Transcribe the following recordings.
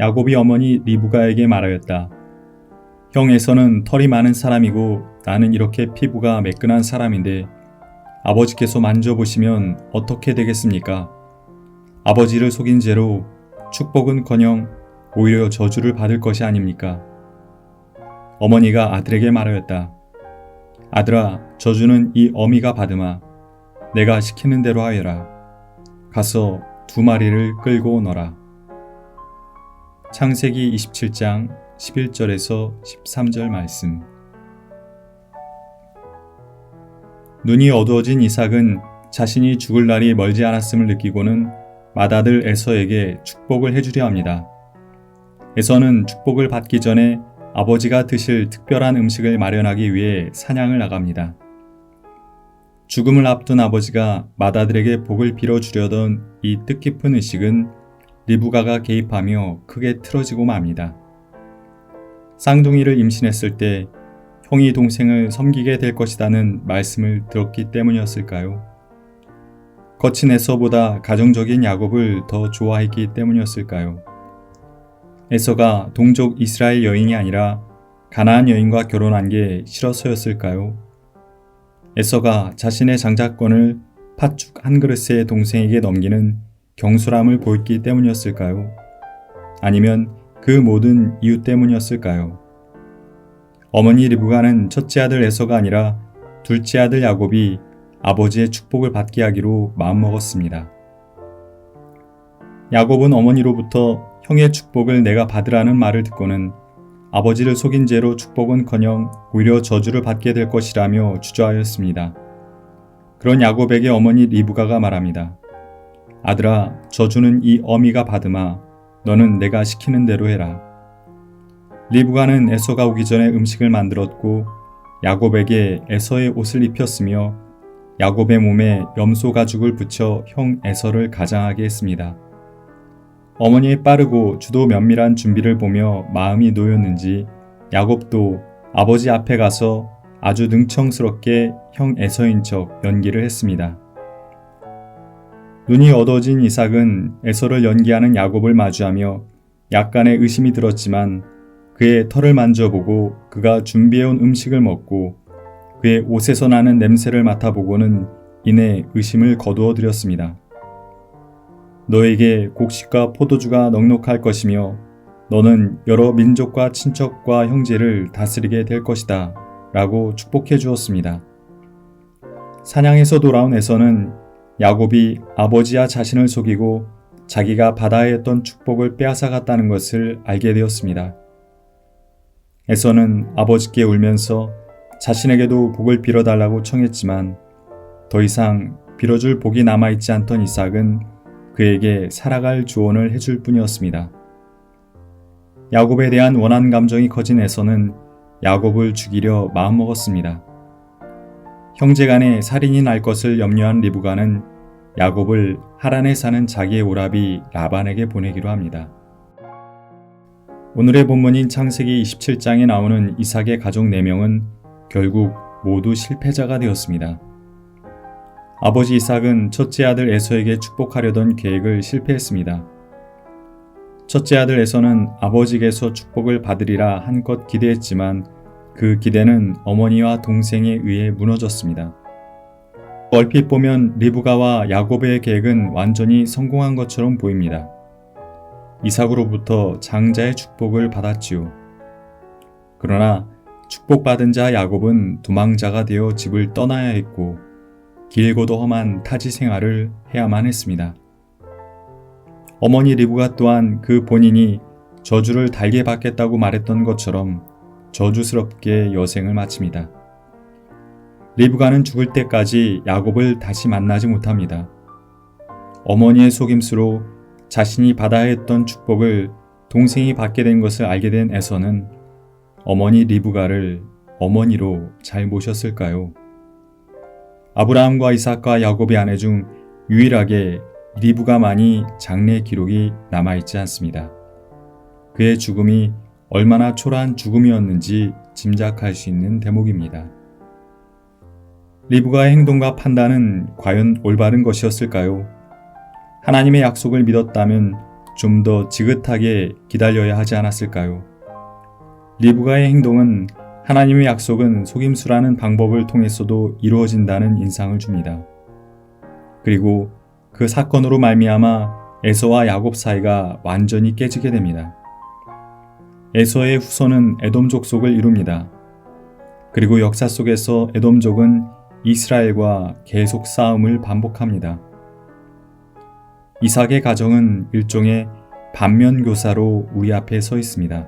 야곱이 어머니 리브가에게 말하였다. 형 에서는 털이 많은 사람이고 나는 이렇게 피부가 매끈한 사람인데 아버지께서 만져보시면 어떻게 되겠습니까? 아버지를 속인 죄로 축복은커녕 오히려 저주를 받을 것이 아닙니까? 어머니가 아들에게 말하였다. 아들아, 저주는 이 어미가 받으마. 내가 시키는 대로 하여라. 가서 2마리를 끌고 오너라. 창세기 27장 11절에서 13절 말씀. 눈이 어두워진 이삭은 자신이 죽을 날이 멀지 않았음을 느끼고는 맏아들 에서에게 축복을 해주려 합니다. 에서는 축복을 받기 전에 아버지가 드실 특별한 음식을 마련하기 위해 사냥을 나갑니다. 죽음을 앞둔 아버지가 맏아들에게 복을 빌어주려던 이 뜻깊은 의식은 리브가가 개입하며 크게 틀어지고 맙니다. 쌍둥이를 임신했을 때 형이 동생을 섬기게 될 것이라는 말씀을 들었기 때문이었을까요? 거친 에서보다 가정적인 야곱을 더 좋아했기 때문이었을까요? 에서가 동족 이스라엘 여인이 아니라 가나안 여인과 결혼한 게 싫어서였을까요? 에서가 자신의 장자권을 팥죽 한 그릇의 동생에게 넘기는 경솔함을 보였기 때문이었을까요? 아니면 그 모든 이유 때문이었을까요? 어머니 리브가는 첫째 아들 에서가 아니라 둘째 아들 야곱이 아버지의 축복을 받게 하기로 마음먹었습니다. 야곱은 어머니로부터 형의 축복을 내가 받으라는 말을 듣고는 아버지를 속인 죄로 축복은커녕 오히려 저주를 받게 될 것이라며 주저하였습니다. 그런 야곱에게 어머니 리브가가 말합니다. 아들아, 저주는 이 어미가 받으마. 너는 내가 시키는 대로 해라. 리브가는 에서가 오기 전에 음식을 만들었고 야곱에게 에서의 옷을 입혔으며 야곱의 몸에 염소 가죽을 붙여 형 에서를 가장하게 했습니다. 어머니의 빠르고 주도 면밀한 준비를 보며 마음이 놓였는지 야곱도 아버지 앞에 가서 아주 능청스럽게 형 에서인 척 연기를 했습니다. 눈이 어두워진 이삭은 에서를 연기하는 야곱을 마주하며 약간의 의심이 들었지만 그의 털을 만져보고 그가 준비해온 음식을 먹고 그의 옷에서 나는 냄새를 맡아보고는 이내 의심을 거두어들였습니다. 너에게 곡식과 포도주가 넉넉할 것이며 너는 여러 민족과 친척과 형제를 다스리게 될 것이다 라고 축복해 주었습니다. 사냥에서 돌아온 에서는 야곱이 아버지와 자신을 속이고 자기가 받아야 했던 축복을 빼앗아갔다는 것을 알게 되었습니다. 에서는 아버지께 울면서 자신에게도 복을 빌어달라고 청했지만 더 이상 빌어줄 복이 남아있지 않던 이삭은 그에게 살아갈 조언을 해줄 뿐이었습니다. 야곱에 대한 원한 감정이 커진 에서는 야곱을 죽이려 마음먹었습니다. 형제간에 살인이 날 것을 염려한 리브가는 야곱을 하란에 사는 자기의 오라비 라반에게 보내기로 합니다. 오늘의 본문인 창세기 27장에 나오는 이삭의 가족 4명은 결국 모두 실패자가 되었습니다. 아버지 이삭은 첫째 아들 에서에게 축복하려던 계획을 실패했습니다. 첫째 아들 에서는 아버지께서 축복을 받으리라 한껏 기대했지만 그 기대는 어머니와 동생에 의해 무너졌습니다. 얼핏 보면 리브가와 야곱의 계획은 완전히 성공한 것처럼 보입니다. 이삭으로부터 장자의 축복을 받았지요. 그러나 축복받은 자 야곱은 도망자가 되어 집을 떠나야 했고 길고도 험한 타지 생활을 해야만 했습니다. 어머니 리브가 또한 그 본인이 저주를 달게 받겠다고 말했던 것처럼 저주스럽게 여생을 마칩니다. 리브가는 죽을 때까지 야곱을 다시 만나지 못합니다. 어머니의 속임수로 자신이 받아야 했던 축복을 동생이 받게 된 것을 알게 된 에서는 어머니 리브가를 어머니로 잘 모셨을까요? 아브라함과 이삭과 야곱의 아내 중 유일하게 리브가만이 장래 기록이 남아있지 않습니다. 그의 죽음이 얼마나 초라한 죽음이었는지 짐작할 수 있는 대목입니다. 리브가의 행동과 판단은 과연 올바른 것이었을까요? 하나님의 약속을 믿었다면 좀 더 지긋하게 기다려야 하지 않았을까요? 리브가의 행동은 하나님의 약속은 속임수라는 방법을 통해서도 이루어진다는 인상을 줍니다. 그리고 그 사건으로 말미암아 에서와 야곱 사이가 완전히 깨지게 됩니다. 에서의 후손은 에돔 족속을 이룹니다. 그리고 역사 속에서 에돔족은 이스라엘과 계속 싸움을 반복합니다. 이삭의 가정은 일종의 반면교사로 우리 앞에 서 있습니다.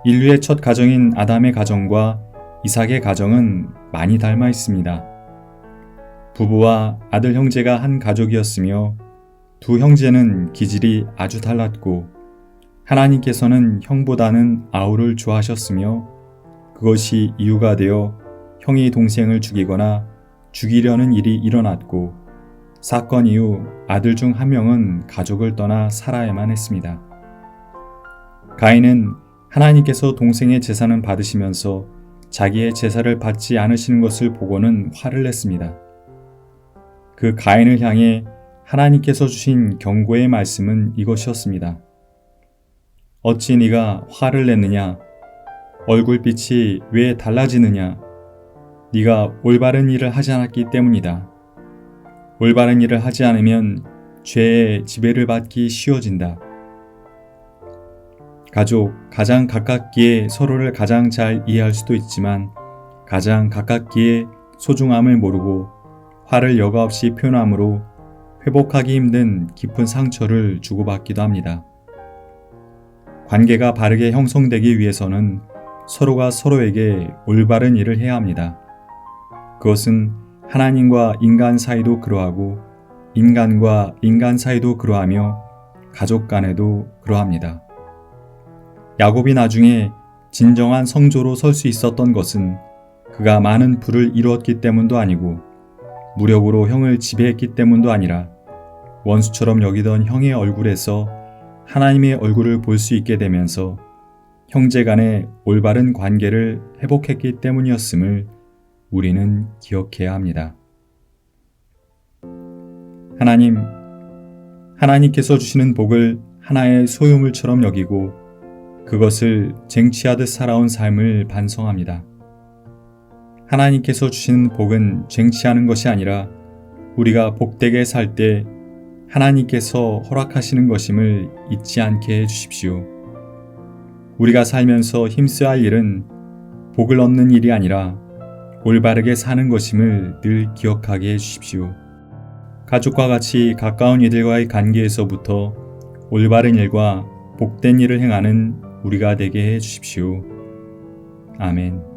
인류의 첫 가정인 아담의 가정과 이삭의 가정은 많이 닮아 있습니다. 부부와 아들 형제가 한 가족이었으며 두 형제는 기질이 아주 달랐고 하나님께서는 형보다는 아우를 좋아하셨으며 그것이 이유가 되어 형이 동생을 죽이거나 죽이려는 일이 일어났고 사건 이후 아들 중 한 명은 가족을 떠나 살아야만 했습니다. 가인은 하나님께서 동생의 제사는 받으시면서 자기의 제사를 받지 않으시는 것을 보고는 화를 냈습니다. 그 가인을 향해 하나님께서 주신 경고의 말씀은 이것이었습니다. 어찌 네가 화를 냈느냐? 얼굴빛이 왜 달라지느냐? 네가 올바른 일을 하지 않았기 때문이다. 올바른 일을 하지 않으면 죄의 지배를 받기 쉬워진다. 가족, 가장 가깝기에 서로를 가장 잘 이해할 수도 있지만 가장 가깝기에 소중함을 모르고 화를 여과 없이 표현함으로 회복하기 힘든 깊은 상처를 주고받기도 합니다. 관계가 바르게 형성되기 위해서는 서로가 서로에게 올바른 일을 해야 합니다. 그것은 하나님과 인간 사이도 그러하고 인간과 인간 사이도 그러하며 가족 간에도 그러합니다. 야곱이 나중에 진정한 성조로 설 수 있었던 것은 그가 많은 부를 이루었기 때문도 아니고 무력으로 형을 지배했기 때문도 아니라 원수처럼 여기던 형의 얼굴에서 하나님의 얼굴을 볼 수 있게 되면서 형제 간의 올바른 관계를 회복했기 때문이었음을 우리는 기억해야 합니다. 하나님께서 주시는 복을 하나의 소유물처럼 여기고 그것을 쟁취하듯 살아온 삶을 반성합니다. 하나님께서 주시는 복은 쟁취하는 것이 아니라 우리가 복되게 살 때 하나님께서 허락하시는 것임을 잊지 않게 해주십시오. 우리가 살면서 힘써야 할 일은 복을 얻는 일이 아니라 올바르게 사는 것임을 늘 기억하게 해주십시오. 가족과 같이 가까운 이들과의 관계에서부터 올바른 일과 복된 일을 행하는 우리가 되게 해주십시오. 아멘.